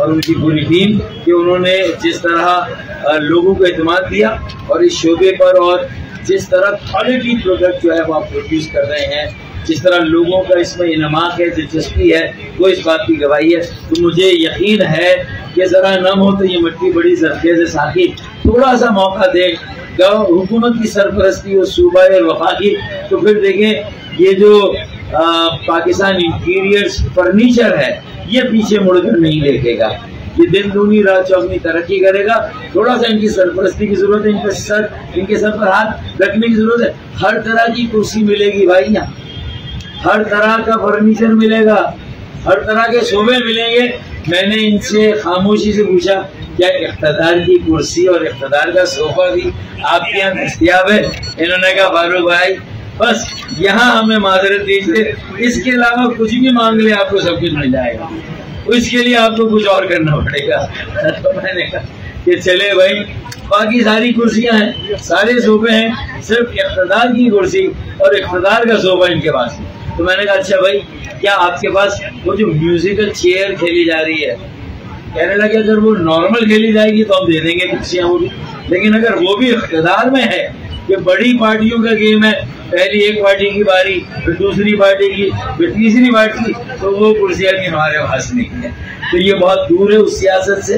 और उनकी पूरी टीम कि उन्होंने जिस तरह लोगों को एतमाद दिया और इस शोबे पर, और जिस तरह क्वालिटी प्रोडक्ट जो है वो आप प्रोड्यूस कर रहे हैं, जिस तरह लोगों का इसमें इनमाक है, दिलचस्पी है, वो इस बात की गवाही है। तो मुझे यकीन है कि ज़रा नम हो तो ये मिट्टी बड़ी जरखेज़ है। साथी थोड़ा सा मौका दे हुकूमत की सरपरस्ती और सूबा और वफा की, तो फिर देखें ये जो पाकिस्तान इंटीरियर्स फर्नीचर है ये पीछे मुड़कर नहीं देखेगा, ये दिन दूनी रात चौगनी तरक्की करेगा। थोड़ा सा इनकी सरपरस्ती की जरूरत है, इनके सर पर हाथ रखने की जरूरत है। हर तरह की कुर्सी मिलेगी भाई, यहाँ हर तरह का फर्नीचर मिलेगा, हर तरह के शोबे मिलेंगे। मैंने इनसे खामोशी से पूछा क्या इख्तिदार की कुर्सी और इख्तिदार का सोफा भी आपके यहाँ दस्तयाब है? इन्होंने कहा फारूक भाई बस यहाँ हमें माजरत दीजिए, इसके अलावा कुछ भी मांग ले आपको सब कुछ मिल जाएगा, इसके लिए आपको कुछ और करना पड़ेगा। तो मैंने कहा कि चले भाई, बाकी सारी कुर्सियां हैं, सारे सोफे हैं, सिर्फ इख्तिदार की कुर्सी और इख्तिदार का सोफा इनके पास है। तो मैंने कहा अच्छा भाई क्या आपके पास वो जो म्यूजिकल चेयर खेली जा रही है? कहने लगे अगर वो नॉर्मल खेली जाएगी तो हम दे देंगे कुर्सियां वो भी, लेकिन अगर वो भी इख्तिदार में है कि बड़ी पार्टियों का गेम है, पहली एक पार्टी की बारी, फिर दूसरी पार्टी की, फिर तीसरी पार्टी, तो वो कुर्सियां भी हमारे पास नहीं है। तो ये बहुत दूर है उस सियासत से।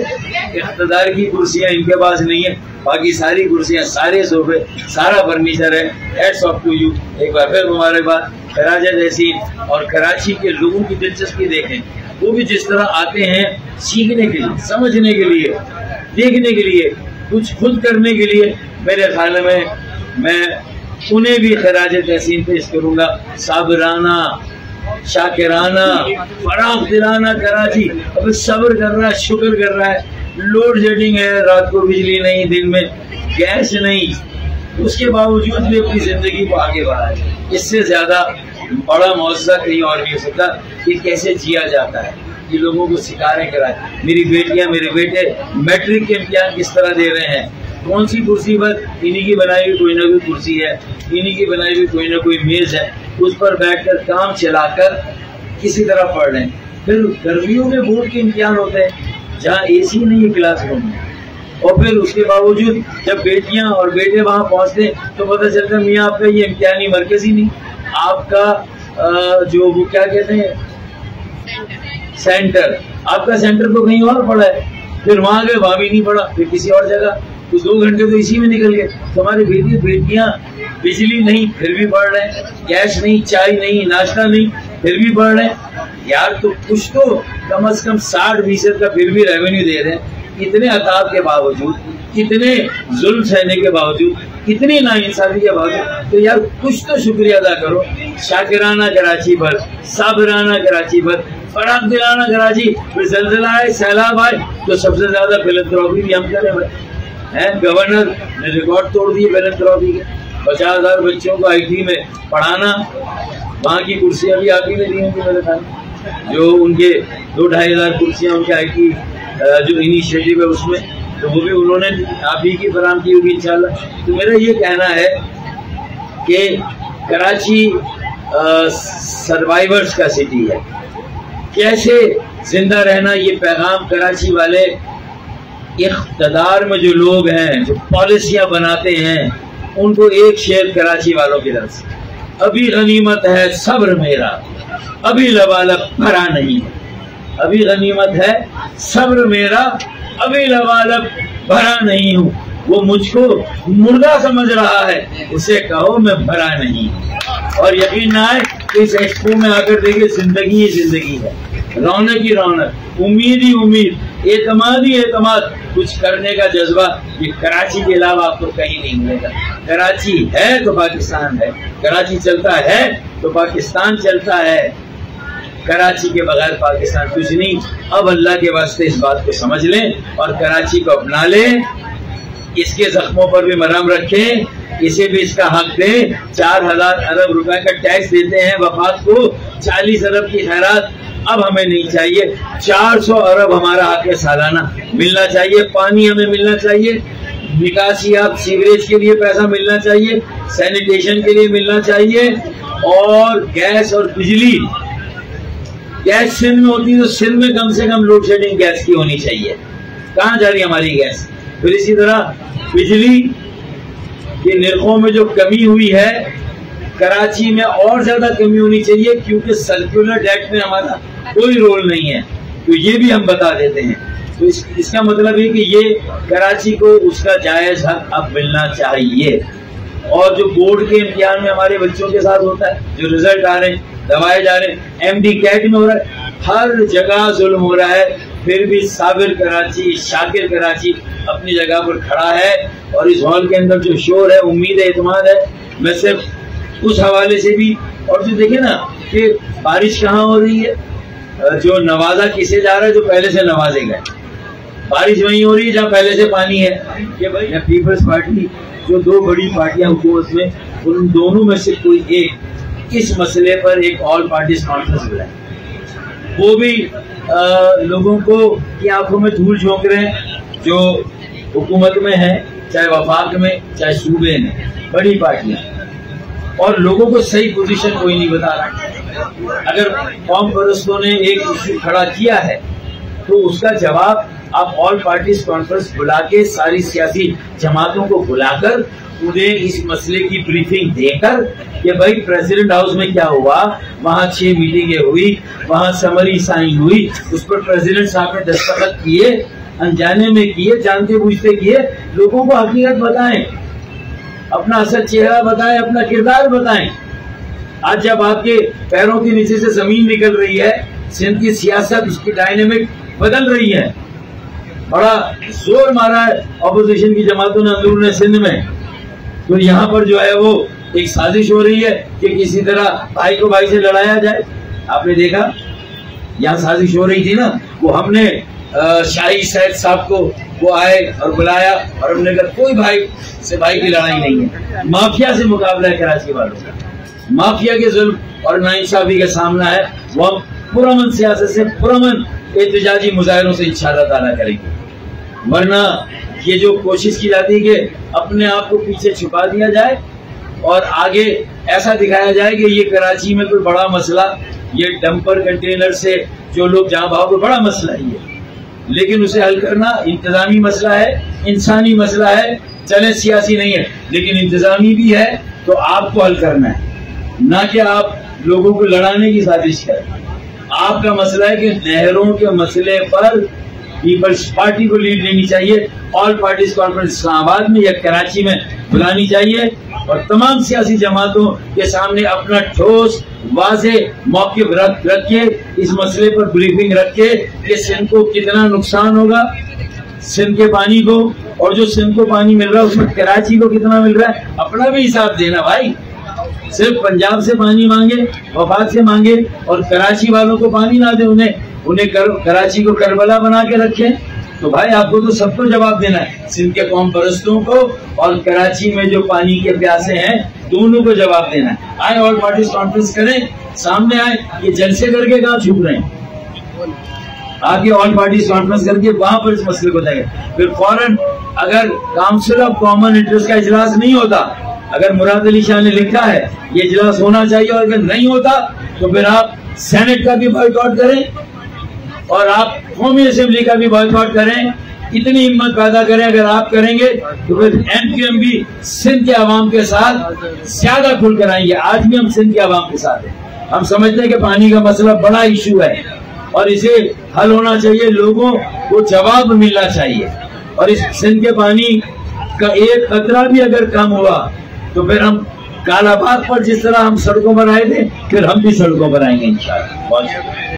इख्तिदार की कुर्सियां इनके पास नहीं है, बाकी सारी कुर्सियां, सारे सोफे, सारा फर्नीचर है। हैट्स ऑफ टू यू, एक बार फिर मुबारकबाद। कराची जैसी और कराची के लोगों की दिलचस्पी देखें, वो भी जिस तरह आते हैं सीखने के लिए, समझने के लिए, देखने के लिए, कुछ खुद करने के लिए। मेरे ख्याल में मैं उन्हें भी खराज तहसीन पेश करूंगा। साबराना, शाकिराना, फराग दिलाना कराची अब सब्र कर रहा है, शुक्र कर रहा है। लोड शेडिंग है, रात को बिजली नहीं, दिन में गैस नहीं, उसके बावजूद भी अपनी जिंदगी को आगे बढ़ा है। इससे ज्यादा बड़ा मौजज़ा कहीं और नहीं हो सकता कि कैसे जिया जाता है। ये लोगों को सिखाने कराए। मेरी बेटियां, मेरे बेटे मैट्रिक के इम्तिहान किस तरह दे रहे हैं, कौन सी कुर्सी पर, इन्हीं की बनाई हुई कोई ना कोई कुर्सी है, इन्हीं की बनाई हुई कोई ना कोई मेज है, उस पर बैठकर काम चलाकर किसी तरह पढ़ रहे हैं। फिर गर्मियों में बोर्ड के इम्तिहान होते हैं जहाँ AC नहीं है क्लासरूम में, और फिर उसके बावजूद जब बेटियां और बेटे वहां पहुंचते तो पता चलता मियाँ आपका ये इम्तिहानी मरकज ही नहीं, आपका जो वो क्या कहते हैं सेंटर, आपका सेंटर तो कहीं और पड़ा है। फिर वहां गए, वहां भी नहीं पड़ा, फिर किसी और जगह, तो 2 घंटे तो इसी में निकल गए। तो हमारे बेटियां बिजली नहीं फिर भी पढ़ रहे हैं, गैस नहीं, चाय नहीं, नाश्ता नहीं, फिर भी पढ़ रहे हैं। यार तो कुछ तो कम से कम 60% का फिर भी रेवेन्यू दे रहे हैं। इतने अताब के बावजूद, इतने जुल्म सहने के बावजूद, इतनी नाइंसाफी के बावजूद, तो यार कुछ तो शुक्रिया अदा करो। शाकिराना कराची पर, साबराना कराची पर, फराग दिलाना कराची, फिर ज़ल्ज़ला आए, सैलाब आए, तो सबसे ज्यादा फिलंथ्रॉपी भी हम करें भाई। गवर्नर ने रिकॉर्ड तोड़ दिए फिलंथ्रॉपी के। 50,000 बच्चों को IT में पढ़ाना, वहाँ की कुर्सियाँ भी आप ही ने दी होंगी मेरे ख्याल, जो उनके 2-2.5 हज़ार कुर्सियाँ उनके IT जो इनिशिएटिव है उसमें, तो वो भी उन्होंने आप ही की फराम की होगी इंशाल्लाह। तो मेरा ये कहना है कि कराची सर्वाइवर्स का सिटी है, कैसे जिंदा रहना, ये पैगाम कराची वाले इख्तिदार में जो लोग हैं, जो पॉलिसियां बनाते हैं, उनको एक शेर कराची वालों की तरफ से, अभी गनीमत है सब्र मेरा, अभी लबालब भरा नहीं है। अभी गनीमत है सब्र मेरा, अभी लबालब भरा नहीं हूँ। वो मुझको मुर्दा समझ रहा है, उसे कहो मैं भरा नहीं। और यकीन ना आए इस एक्सपो में आकर देखिए, जिंदगी ही जिंदगी है, रौनक ही रौनक, उम्मीद ही उम्मीद, एतमाद ही एतमाद, कुछ करने का जज्बा, ये कराची के अलावा आपको कहीं नहीं मिलेगा। कराची है तो पाकिस्तान है, कराची चलता है तो पाकिस्तान चलता है, कराची के बगैर पाकिस्तान कुछ नहीं। अब अल्लाह के वास्ते इस बात को समझ लें और कराची को अपना लें, इसके जख्मों पर भी मरहम रखें, इसे भी इसका हक दें। 4,000 अरब रुपए का टैक्स देते हैं वफात को, 40 अरब की खैरात अब हमें नहीं चाहिए। 400 अरब हमारा हक है सालाना मिलना चाहिए, पानी हमें मिलना चाहिए, निकासियात सीवरेज के लिए पैसा मिलना चाहिए, सैनिटेशन के लिए मिलना चाहिए, और गैस और बिजली गैस सिंध में होती तो सिंध में कम से कम लोड शेडिंग गैस की होनी चाहिए। कहाँ जा रही है हमारी गैस? फिर इसी तरह बिजली के निर्खों में जो कमी हुई है, कराची में और ज्यादा कमी होनी चाहिए, क्योंकि सर्कुलर डेट में हमारा कोई रोल नहीं है, तो ये भी हम बता देते हैं। तो इसका मतलब है कि ये कराची को उसका जायज हक अब मिलना चाहिए। और जो बोर्ड के इम्तिहान में हमारे बच्चों के साथ होता है, जो रिजल्ट आ रहे हैं, दबाए जा रहे हैं, MD कैट में हो रहा है, हर जगह जुल्म हो रहा है, फिर भी साबिर कराची, शाकिर कराची अपनी जगह पर खड़ा है। और इस हॉल के अंदर जो शोर है, उम्मीद है, एतमाद है, मैं सिर्फ उस हवाले से भी, और जो देखे ना कि बारिश कहाँ हो रही है, जो नवाजा किसे जा रहा है, जो पहले से नवाजे गए, बारिश वहीं हो रही है जहाँ पहले से पानी है। कि भाई पीपल्स पार्टी, जो दो बड़ी पार्टियां हुकूमत में, उन दोनों में से कोई एक इस मसले पर एक ऑल पार्टीज कॉन्फ्रेंस बुलाए, वो भी लोगों को की आंखों में धूल झोंक रहे हैं, जो हुकूमत में है, चाहे वफाक में, चाहे सूबे में, बड़ी पार्टियां, और लोगों को सही पोजीशन कोई नहीं बता रहा। अगर कौम परस्तों ने एक इश्यू खड़ा किया है तो उसका जवाब आप ऑल पार्टीज कॉन्फ्रेंस बुला के, सारी सियासी जमातों को बुलाकर उन्हें इस मसले की ब्रीफिंग देकर कि भाई प्रेसिडेंट हाउस में क्या हुआ, वहाँ 6 मीटिंगें हुई, वहाँ समरी साइन हुई, उस पर प्रेसिडेंट साहब ने दस्तखत किए, अनजाने में किए, जानते बूझते किए, लोगों को हकीकत बताएं, अपना असल चेहरा बताएं, अपना किरदार बताएं। आज जब आपके पैरों के नीचे से जमीन निकल रही है, सिंध की सियासत, उसकी डायनेमिक बदल रही है, बड़ा जोर मारा है ऑपोजिशन की जमातों ने अंदरूनी सिंध में, तो यहाँ पर जो है वो एक साजिश हो रही है कि किसी तरह भाई को भाई से लड़ाया जाए। आपने देखा यहाँ साजिश हो रही थी ना, वो हमने शाही सैद साहब को वो आए और बुलाया और हमने कहा कोई भाई से भाई की लड़ाई नहीं है, माफिया से मुकाबला है कराची वालों का, माफिया के जुल्म और नाइंसाफी का सामना है। वो हम पुरअमन सियासत से, पुरअमन एहतजाजी मुजाहरों से इंशाअल्लाह ताला करेंगे। वरना ये जो कोशिश की जाती है कि अपने आप को पीछे छुपा दिया जाए और आगे ऐसा दिखाया जाए कि ये कराची में कोई बड़ा मसला, ये डंपर कंटेनर से जो लोग जहाँ भाव को बड़ा मसला है ये, लेकिन उसे हल करना इंतजामी मसला है, इंसानी मसला है, चले सियासी नहीं है, लेकिन इंतजामी भी है, तो आपको हल करना है, ना कि आप लोगों को लड़ाने की साजिश करें। आपका मसला है कि नहरों के मसले पर पीपल्स पार्टी को लीड लेनी चाहिए, ऑल पार्टीज कॉन्फ्रेंस इस्लामाबाद में या कराची में बुलानी चाहिए और तमाम सियासी जमातों के सामने अपना ठोस वाज़े मौक़िफ़ रख के इस मसले पर ब्रीफिंग रख के कि सिंध को कितना नुकसान होगा, सिंध के पानी को, और जो सिंध को पानी मिल रहा है उसमें कराची को कितना मिल रहा है, अपना भी हिसाब देना भाई। सिर्फ पंजाब से पानी मांगे, वफाक से मांगे और कराची वालों को पानी ना दे, उन्हें कराची को करबला बना के रखें, तो भाई आपको तो सबको जवाब देना है, सिंध के कौम परस्तों को और कराची में जो पानी के प्यासे हैं दोनों को जवाब देना है। आए ऑल पार्टीज कॉन्फ्रेंस करें, सामने आए, ये जलसे करके कहाँ छुप रहे हैं, आगे ऑल पार्टीज कॉन्फ्रेंस करके वहां पर इस मसले को जाएगा। फिर फौरन अगर काउंसिल ऑफ कॉमन इंटरेस्ट का इजलास नहीं होता, अगर मुराद अली शाह ने लिखा है ये इजलास होना चाहिए और अगर नहीं होता तो फिर आप सेनेट का भी बॉयकॉट करें और आप कौमी असेंबली का भी बॉयकॉट करें। इतनी हिम्मत पैदा करें, अगर आप करेंगे तो फिर MQM भी सिंध के अवाम के साथ ज्यादा खुलकर आएंगे। आज भी हम सिंध के अवाम के साथ हैं। हम समझते हैं कि पानी का मसला बड़ा इशू है और इसे हल होना चाहिए, लोगों को जवाब मिलना चाहिए और इस सिंध के पानी का एक कतरा भी अगर कम हुआ तो फिर हम कालाबाग पर जिस तरह हम सड़कों पर आए थे फिर हम भी सड़कों पर आएंगे इंशाअल्लाह।